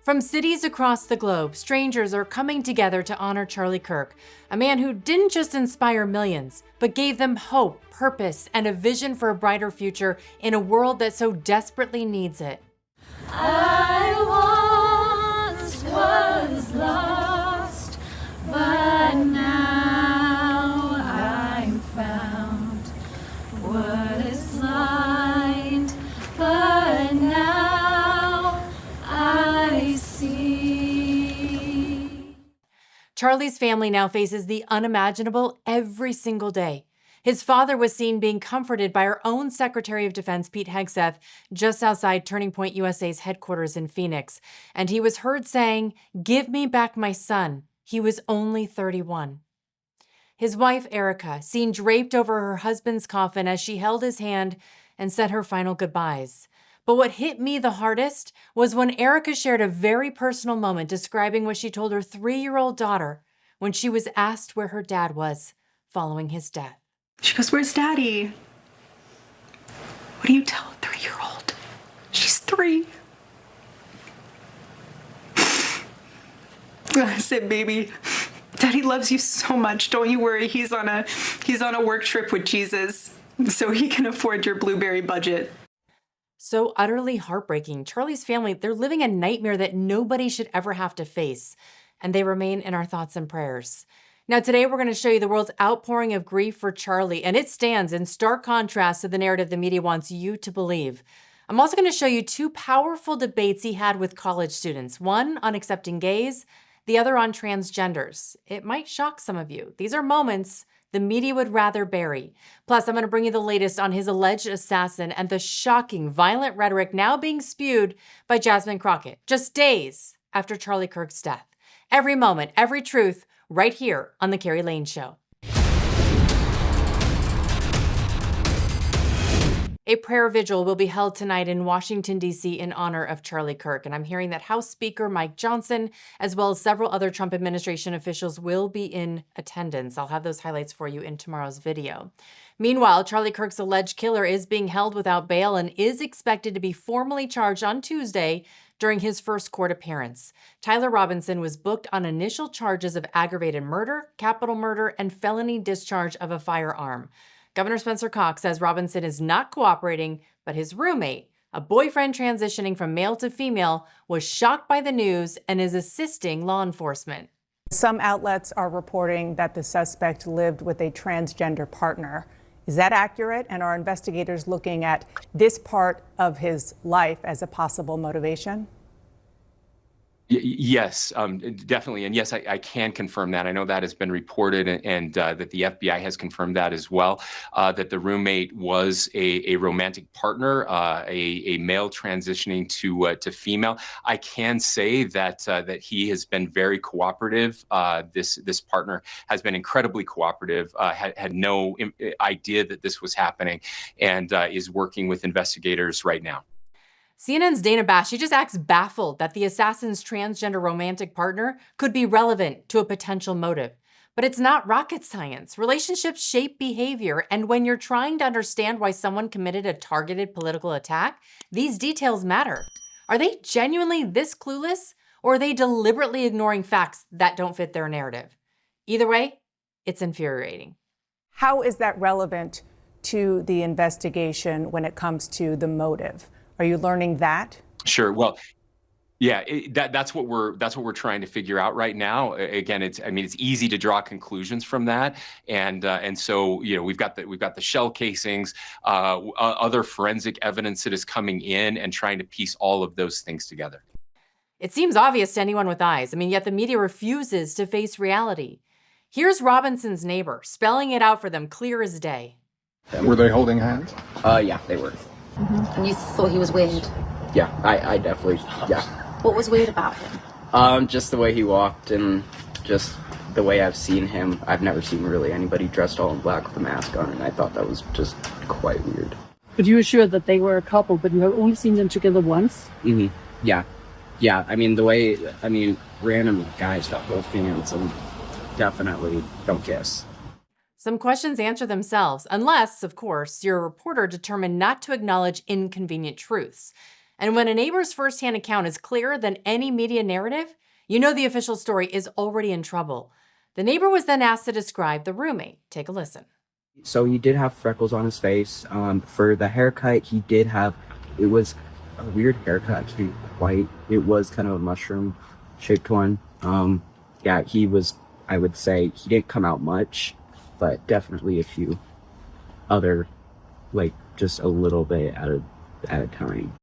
From cities across the globe, strangers are coming together to honor Charlie Kirk, a man who didn't just inspire millions, but gave them hope, purpose, and a vision for a brighter future in a world that so desperately needs it. I once was lost, but now I'm found. Was blind, but now I see. Charlie's family now faces the unimaginable every single day. His father was seen being comforted by our own Secretary of Defense, Pete Hegseth, just outside Turning Point USA's headquarters in Phoenix. And he was heard saying, "Give me back my son." He was only 31. His wife, Erica, seen draped over her husband's coffin as she held his hand and said her final goodbyes. But what hit me the hardest was when Erica shared a very personal moment describing what she told her 3-year-old daughter when she was asked where her dad was following his death. She goes, "Where's Daddy?" What do you tell a 3-year-old? She's 3. I said, "Baby, Daddy loves you so much. Don't you worry. He's on a work trip with Jesus, so he can afford your blueberry budget." So utterly heartbreaking. Charlie's family, they're living a nightmare that nobody should ever have to face, and they remain in our thoughts and prayers. Now, today we're going to show you the world's outpouring of grief for Charlie, and it stands in stark contrast to the narrative the media wants you to believe. I'm also going to show you 2 powerful debates he had with college students, one on accepting gays, the other on transgenders. It might shock some of you. These are moments the media would rather bury. Plus, I'm going to bring you the latest on his alleged assassin and the shocking, violent rhetoric now being spewed by Jasmine Crockett, just days after Charlie Kirk's death. Every moment, every truth, right here on The Kerri Lane Show. A prayer vigil will be held tonight in Washington, D.C. in honor of Charlie Kirk. And I'm hearing that House Speaker Mike Johnson, as well as several other Trump administration officials, will be in attendance. I'll have those highlights for you in tomorrow's video. Meanwhile, Charlie Kirk's alleged killer is being held without bail and is expected to be formally charged on Tuesday during his first court appearance. Tyler Robinson was booked on initial charges of aggravated murder, capital murder, and felony discharge of a firearm. Governor Spencer Cox says Robinson is not cooperating, but his roommate, a boyfriend transitioning from male to female, was shocked by the news and is assisting law enforcement. Some outlets are reporting that the suspect lived with a transgender partner. Is that accurate? And are investigators looking at this part of his life as a possible motivation? Yes, definitely. And yes, I can confirm that. I know that has been reported and that the FBI has confirmed that as well, that the roommate was a romantic partner, a male transitioning to female. I can say that he has been very cooperative. This partner has been incredibly cooperative, had no idea that this was happening, and is working with investigators right now. CNN's Dana Bash, she just acts baffled that the assassin's transgender romantic partner could be relevant to a potential motive. But it's not rocket science. Relationships shape behavior, and when you're trying to understand why someone committed a targeted political attack, these details matter. Are they genuinely this clueless, or are they deliberately ignoring facts that don't fit their narrative? Either way, it's infuriating. How is that relevant to the investigation when it comes to the motive? Are you learning that? Sure. Well, yeah, that's what we're trying to figure out right now. Again, it's easy to draw conclusions from that, and so we've got the shell casings, other forensic evidence that is coming in, and trying to piece all of those things together. It seems obvious to anyone with eyes. Yet the media refuses to face reality. Here's Robinson's neighbor spelling it out for them clear as day. Were they holding hands? Yeah, they were. Mm-hmm. And you thought he was weird? Yeah, I definitely, yeah. What was weird about him? Just the way he walked and just the way I've seen him. I've never seen really anybody dressed all in black with a mask on, and I thought that was just quite weird. But you were sure that they were a couple, but you have only seen them together once? Mm-hmm. Yeah. Yeah, the way, random guys got both hands and definitely don't kiss. Some questions answer themselves, unless, of course, you're a reporter determined not to acknowledge inconvenient truths. And when a neighbor's firsthand account is clearer than any media narrative, you know the official story is already in trouble. The neighbor was then asked to describe the roommate. Take a listen. So he did have freckles on his face. For the haircut, he did have, it was a weird haircut, actually. It was kind of a mushroom-shaped one. Yeah, he was, I would say, he didn't come out much, but definitely a few other, like, just a little bit at a time.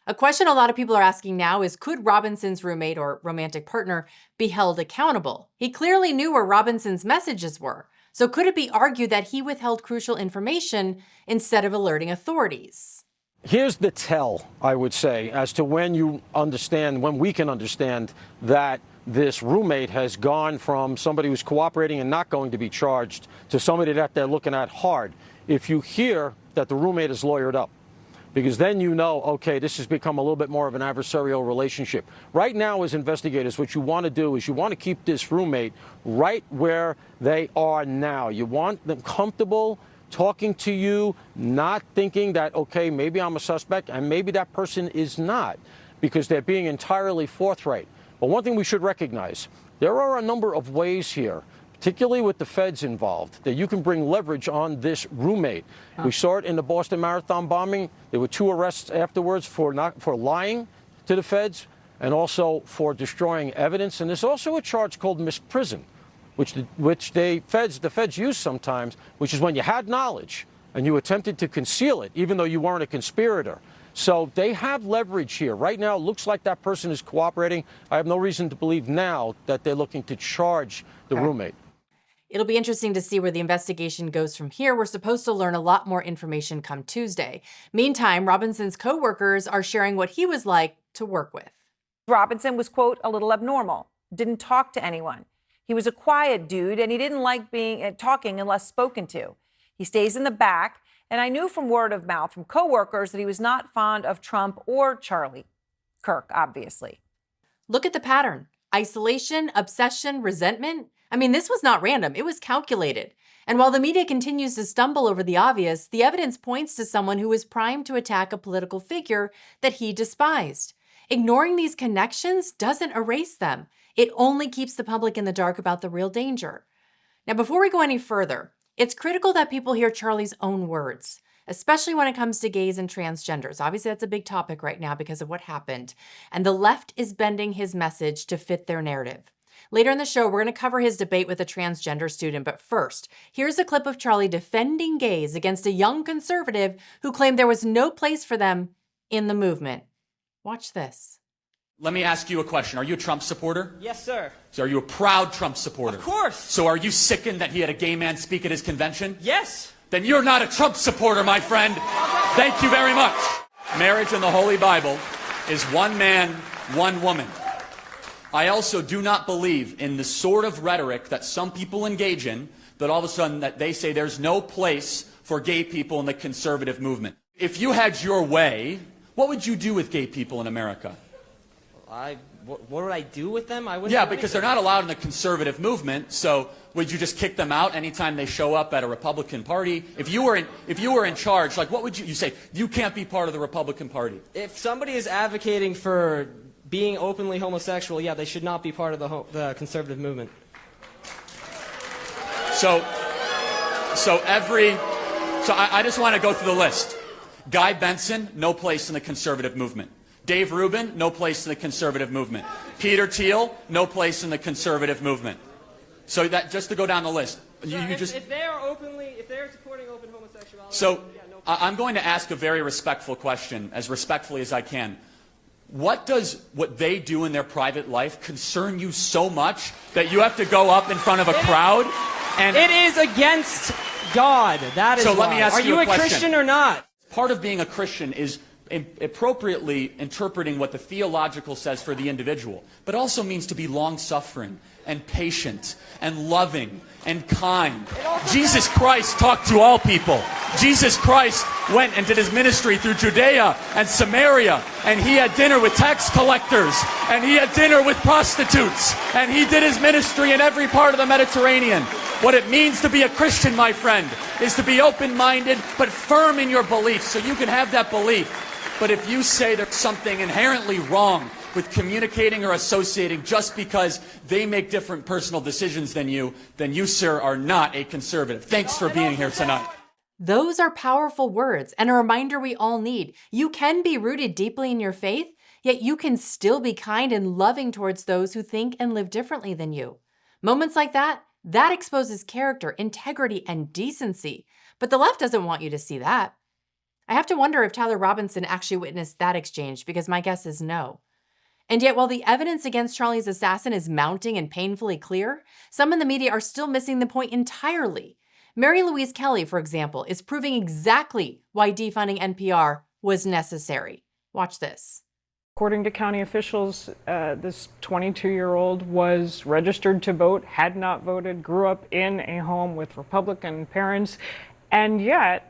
A question a lot of people are asking now is, could Robinson's roommate or romantic partner be held accountable? He clearly knew where Robinson's messages were. So could it be argued that he withheld crucial information instead of alerting authorities? Here's the tell, I would say, as to when we can understand that this roommate has gone from somebody who's cooperating and not going to be charged to somebody that they're looking at hard. If you hear that the roommate is lawyered up, because then you know, okay, this has become a little bit more of an adversarial relationship. Right now, as investigators, what you want to do is you want to keep this roommate right where they are now. You want them comfortable talking to you, not thinking that, okay, maybe I'm a suspect and maybe that person is not, because they're being entirely forthright. But one thing we should recognize, there are a number of ways here, particularly with the feds involved, that you can bring leverage on this roommate. We saw it in the Boston Marathon bombing. There were 2 arrests afterwards for lying to the feds and also for destroying evidence. And there's also a charge called misprison, which the feds use sometimes, which is when you had knowledge and you attempted to conceal it, even though you weren't a conspirator. So they have leverage here. Right now, it looks like that person is cooperating. I have no reason to believe now that they're looking to charge the roommate. It'll be interesting to see where the investigation goes from here. We're supposed to learn a lot more information come Tuesday. Meantime, Robinson's co-workers are sharing what he was like to work with. Robinson was, quote, a little abnormal, didn't talk to anyone. He was a quiet dude, and he didn't like talking unless spoken to. He stays in the back, and I knew from word of mouth from coworkers that he was not fond of Trump or Charlie Kirk, obviously. Look at the pattern. Isolation, obsession, resentment. I mean, this was not random. It was calculated. And while the media continues to stumble over the obvious, the evidence points to someone who was primed to attack a political figure that he despised. Ignoring these connections doesn't erase them. It only keeps the public in the dark about the real danger. Now, before we go any further, it's critical that people hear Charlie's own words, especially when it comes to gays and transgenders. Obviously, that's a big topic right now because of what happened. And the left is bending his message to fit their narrative. Later in the show, we're going to cover his debate with a transgender student. But first, here's a clip of Charlie defending gays against a young conservative who claimed there was no place for them in the movement. Watch this. Let me ask you a question. Are you a Trump supporter? Yes, sir. So are you a proud Trump supporter? Of course. So are you sickened that he had a gay man speak at his convention? Yes. Then you're not a Trump supporter, my friend. Thank you very much. Marriage in the Holy Bible is one man, one woman. I also do not believe in the sort of rhetoric that some people engage in, that all of a sudden that they say there's no place for gay people in the conservative movement. If you had your way, what would you do with gay people in America? What would I do with them? Yeah, because they're not allowed in the conservative movement, so would you just kick them out anytime they show up at a Republican Party? If you were in charge, like what would you say? You can't be part of the Republican Party. If somebody is advocating for being openly homosexual, yeah, they should not be part of the conservative movement. So I just want to go through the list. Guy Benson, no place in the conservative movement. Dave Rubin, no place in the conservative movement. Peter Thiel, no place in the conservative movement. So that just to go down the list. If they are supporting open homosexuality. So I'm going to ask a very respectful question, as respectfully as I can. What does what they do in their private life concern you so much that you have to go up in front of a crowd? And it is against God. That is so. Why. Let me ask Are you a question. Christian or not? Part of being a Christian is appropriately interpreting what the theological says for the individual, but also means to be long-suffering and patient and loving and kind. Jesus Christ talked to all people. Jesus Christ went and did his ministry through Judea and Samaria, and he had dinner with tax collectors, and he had dinner with prostitutes, and he did his ministry in every part of the Mediterranean. What it means to be a Christian, my friend, is to be open-minded but firm in your beliefs, so you can have that belief But if you say there's something inherently wrong with communicating or associating just because they make different personal decisions than you, sir, are not a conservative. Thanks for being here tonight. Those are powerful words and a reminder we all need. You can be rooted deeply in your faith, yet you can still be kind and loving towards those who think and live differently than you. Moments like that exposes character, integrity, and decency. But the left doesn't want you to see that. I have to wonder if Tyler Robinson actually witnessed that exchange, because my guess is no. And yet, while the evidence against Charlie's assassin is mounting and painfully clear, some in the media are still missing the point entirely. Mary Louise Kelly, for example, is proving exactly why defunding NPR was necessary. Watch this. According to county officials, this 22-year-old was registered to vote, had not voted, grew up in a home with Republican parents, and yet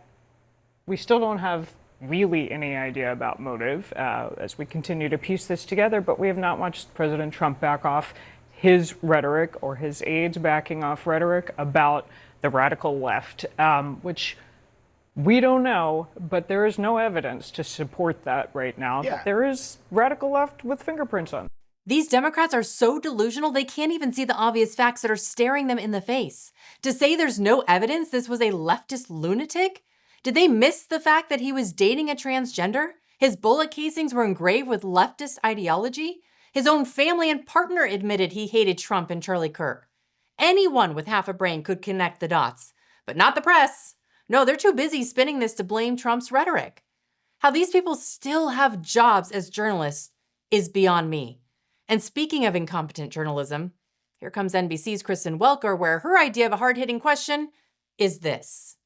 we still don't have really any idea about motive as we continue to piece this together, but we have not watched President Trump back off his rhetoric or his aides backing off rhetoric about the radical left, which we don't know, but there is no evidence to support that right now. Yeah. But there is radical left with fingerprints on. These Democrats are so delusional they can't even see the obvious facts that are staring them in the face. To say there's no evidence this was a leftist lunatic? Did they miss the fact that he was dating a transgender? His bullet casings were engraved with leftist ideology? His own family and partner admitted he hated Trump and Charlie Kirk. Anyone with half a brain could connect the dots, but not the press. No, they're too busy spinning this to blame Trump's rhetoric. How these people still have jobs as journalists is beyond me. And speaking of incompetent journalism, here comes NBC's Kristen Welker, where her idea of a hard-hitting question is this.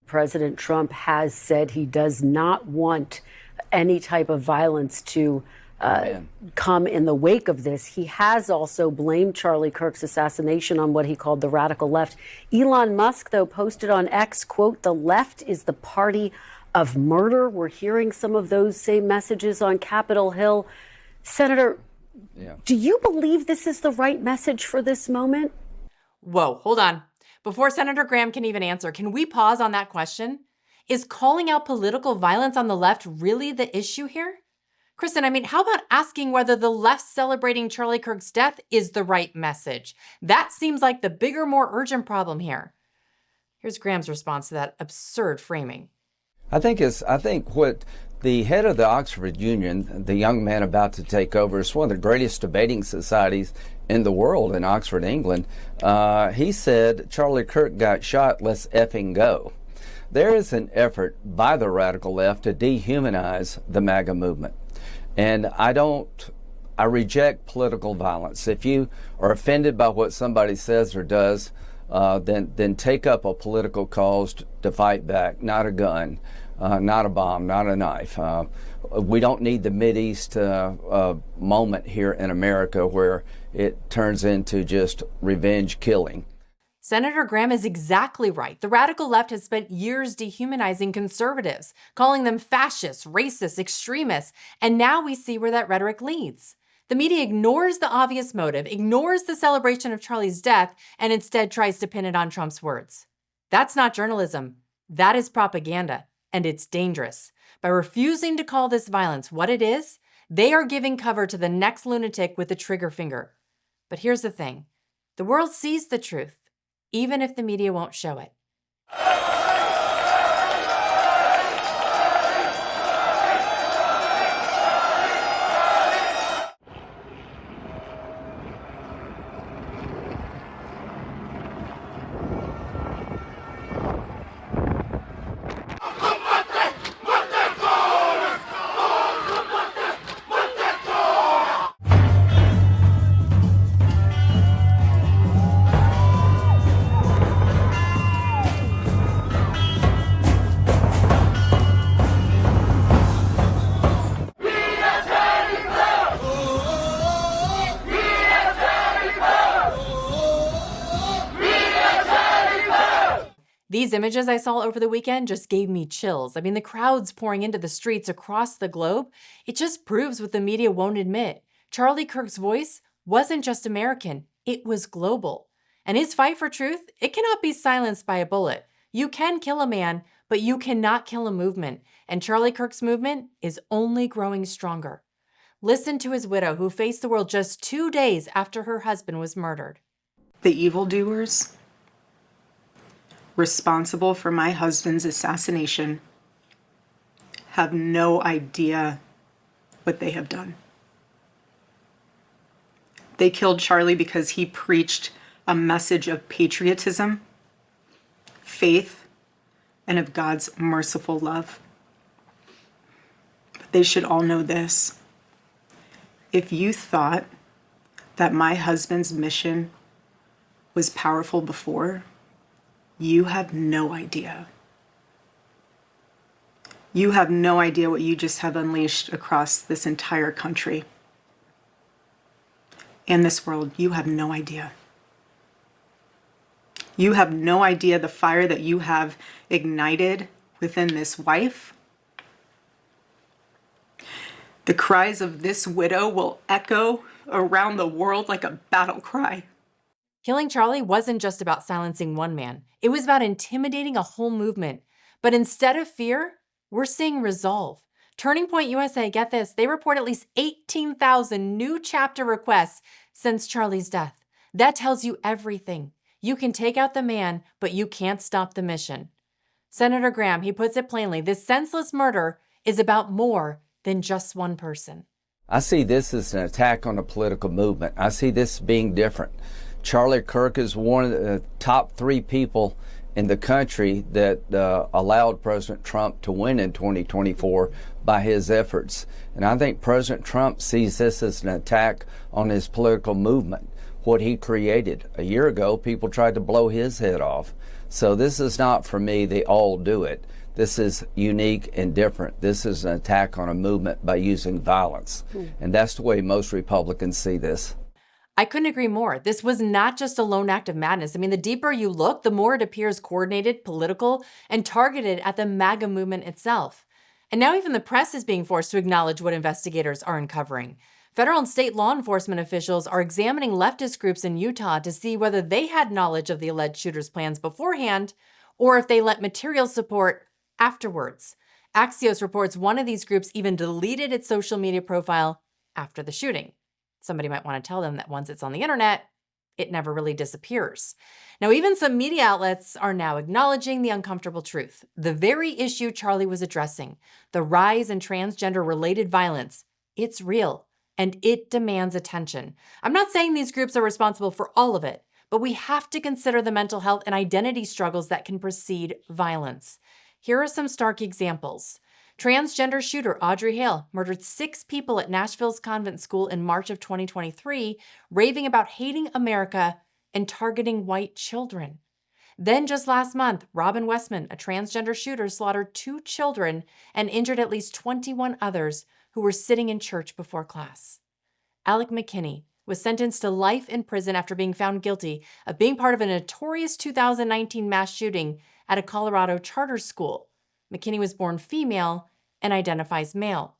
President Trump has said he does not want any type of violence to come in the wake of this. He has also blamed Charlie Kirk's assassination on what he called the radical left. Elon Musk, though, posted on X, quote, "The left is the party of murder." We're hearing some of those same messages on Capitol Hill. Senator, do you believe this is the right message for this moment? Whoa, hold on. Before Senator Graham can even answer, can we pause on that question? Is calling out political violence on the left really the issue here? Kristen, how about asking whether the left celebrating Charlie Kirk's death is the right message? That seems like the bigger, more urgent problem here. Here's Graham's response to that absurd framing. I think what the head of the Oxford Union, the young man about to take over, is one of the greatest debating societies in the world in Oxford, England. He said, Charlie Kirk got shot, let's effing go. There is an effort by the radical left to dehumanize the MAGA movement. And I reject political violence. If you are offended by what somebody says or does, then take up a political cause to fight back, not a gun, not a bomb, not a knife. We don't need the Mideast moment here in America where it turns into just revenge killing. Senator Graham is exactly right. The radical left has spent years dehumanizing conservatives, calling them fascists, racist, extremists, and now we see where that rhetoric leads. The media ignores the obvious motive, ignores the celebration of Charlie's death, and instead tries to pin it on Trump's words. That's not journalism. That is propaganda, and it's dangerous. By refusing to call this violence what it is, they are giving cover to the next lunatic with the trigger finger. But here's the thing. The world sees the truth, even if the media won't show it. These images I saw over the weekend just gave me chills. The crowds pouring into the streets across the globe, it just proves what the media won't admit. Charlie Kirk's voice wasn't just American, it was global. And his fight for truth, it cannot be silenced by a bullet. You can kill a man, But you cannot kill a movement, and Charlie Kirk's movement is only growing stronger. Listen to his widow, who faced the world just 2 days after her husband was murdered. The evildoers responsible for my husband's assassination have no idea what they have done. They killed Charlie because he preached a message of patriotism, faith, and of God's merciful love. But they should all know this. If you thought that my husband's mission was powerful before, you have no idea. You have no idea what you just have unleashed across this entire country and this world. You have no idea. You have no idea the fire that you have ignited within this wife. The cries of this widow will echo around the world like a battle cry. Killing Charlie wasn't just about silencing one man. It was about intimidating a whole movement. But instead of fear, we're seeing resolve. Turning Point USA, get this, they report at least 18,000 new chapter requests since Charlie's death. That tells you everything. You can take out the man, but you can't stop the mission. Senator Graham, he puts it plainly, this senseless murder is about more than just one person. I see this as an attack on the political movement. I see this being different. Charlie Kirk is one of the top 3 people in the country that allowed President Trump to win in 2024 by his efforts. And I think President Trump sees this as an attack on his political movement, what he created. A year ago, people tried to blow his head off. So this is not, for me, they all do it. This is unique and different. This is an attack on a movement by using violence. And that's the way most Republicans see this. I couldn't agree more. This was not just a lone act of madness. I mean, the deeper you look, the more it appears coordinated, political, and targeted at the MAGA movement itself. And now even the press is being forced to acknowledge what investigators are uncovering. Federal and state law enforcement officials are examining leftist groups in Utah to see whether they had knowledge of the alleged shooter's plans beforehand or if they lent material support afterwards. Axios reports one of these groups even deleted its social media profile after the shooting. Somebody might want to tell them that once it's on the internet, it never really disappears. Now, even some media outlets are now acknowledging the uncomfortable truth. The very issue Charlie was addressing, the rise in transgender-related violence, it's real, and it demands attention. I'm not saying these groups are responsible for all of it, but we have to consider the mental health and identity struggles that can precede violence. Here are some stark examples. Transgender shooter Audrey Hale murdered 6 people at Nashville's convent school in March of 2023, raving about hating America and targeting white children. Then just last month, Robin Westman, a transgender shooter, slaughtered 2 children and injured at least 21 others who were sitting in church before class. Alec McKinney was sentenced to life in prison after being found guilty of being part of a notorious 2019 mass shooting at a Colorado charter school. McKinney was born female and identifies male.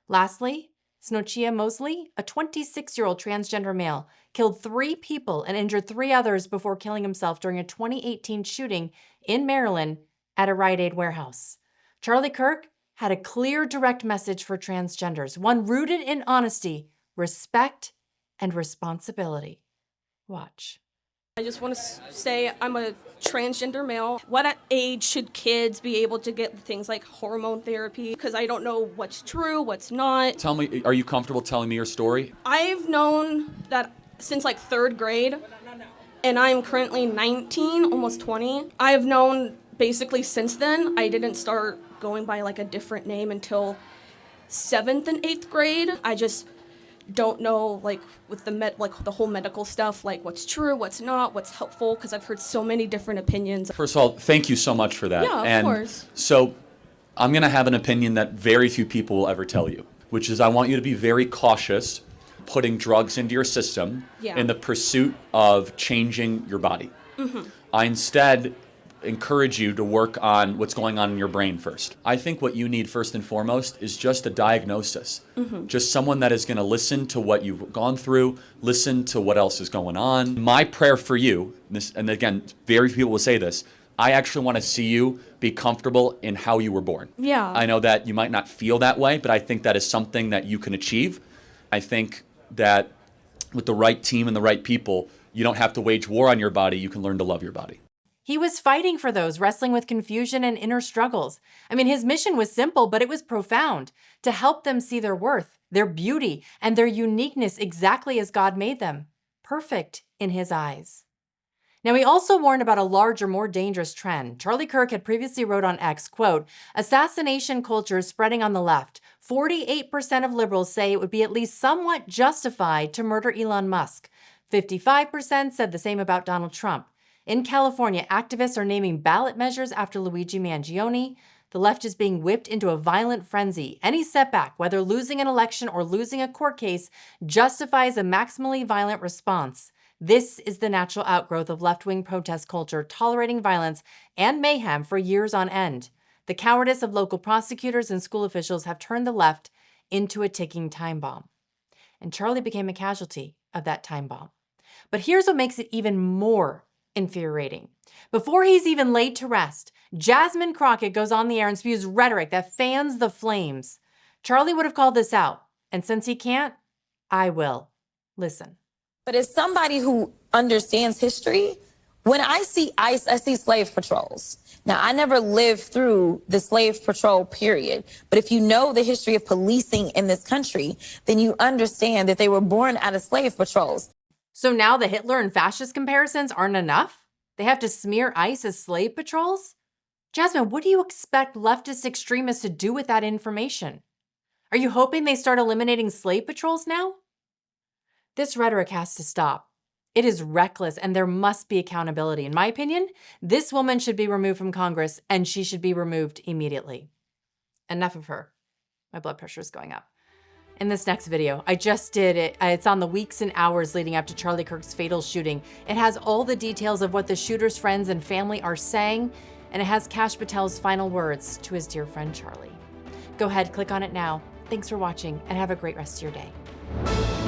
Lastly, Snochia Mosley, a 26-year-old transgender male, killed 3 people and injured 3 others before killing himself during a 2018 shooting in Maryland at a Rite Aid warehouse. Charlie Kirk had a clear, direct message for transgenders, one rooted in honesty, respect, and responsibility. Watch. I just want to say I'm a transgender male. What age should kids be able to get things like hormone therapy? Because I don't know what's true, what's not. Tell me, are you comfortable telling me your story? I've known that since like 3rd grade, and I'm currently 19, almost 20. I've known basically since then. I didn't start going by like a different name until 7th and 8th grade. I just don't know, like, with the whole medical stuff, like what's true, what's not, what's helpful, because I've heard so many different opinions. First of all, thank you so much for that. Yeah, of course. So I'm going to have an opinion that very few people will ever tell you, which is I want you to be very cautious putting drugs into your system in the pursuit of changing your body. I instead encourage you to work on what's going on in your brain first. I think what you need first and foremost is just a diagnosis. Just someone that is going to listen to what you've gone through, listen to what else is going on. My prayer for you, and again, very few people will say this, I actually want to see you be comfortable in how you were born. Yeah. I know that you might not feel that way, but I think that is something that you can achieve. I think that with the right team and the right people, you don't have to wage war on your body. You can learn to love your body. He was fighting for those wrestling with confusion and inner struggles. I mean, his mission was simple, but it was profound: to help them see their worth, their beauty, and their uniqueness exactly as God made them, perfect in his eyes. Now, he also warned about a larger, more dangerous trend. Charlie Kirk had previously wrote on X, quote, "Assassination culture is spreading on the left. 48% of liberals say it would be at least somewhat justified to murder Elon Musk. 55% said the same about Donald Trump. In California, activists are naming ballot measures after Luigi Mangione. The left is being whipped into a violent frenzy. Any setback, whether losing an election or losing a court case, justifies a maximally violent response. This is the natural outgrowth of left-wing protest culture, tolerating violence and mayhem for years on end. The cowardice of local prosecutors and school officials have turned the left into a ticking time bomb." And Charlie became a casualty of that time bomb. But here's what makes it even more infuriating. Before he's even laid to rest, Jasmine Crockett goes on the air and spews rhetoric that fans the flames. Charlie would have called this out, and since he can't, I will. Listen. But as somebody who understands history, when I see ICE, I see slave patrols. Now, I never lived through the slave patrol period, but if you know the history of policing in this country, then you understand that they were born out of slave patrols. So now the Hitler and fascist comparisons aren't enough? They have to smear ICE as slave patrols? Jasmine, what do you expect leftist extremists to do with that information? Are you hoping they start eliminating slave patrols now? This rhetoric has to stop. It is reckless, and there must be accountability. In my opinion, this woman should be removed from Congress, and she should be removed immediately. Enough of her. My blood pressure is going up. In this next video, I just did it. It's on the weeks and hours leading up to Charlie Kirk's fatal shooting. It has all the details of what the shooter's friends and family are saying, and it has Kash Patel's final words to his dear friend Charlie. Go ahead, click on it now. Thanks for watching, and have a great rest of your day.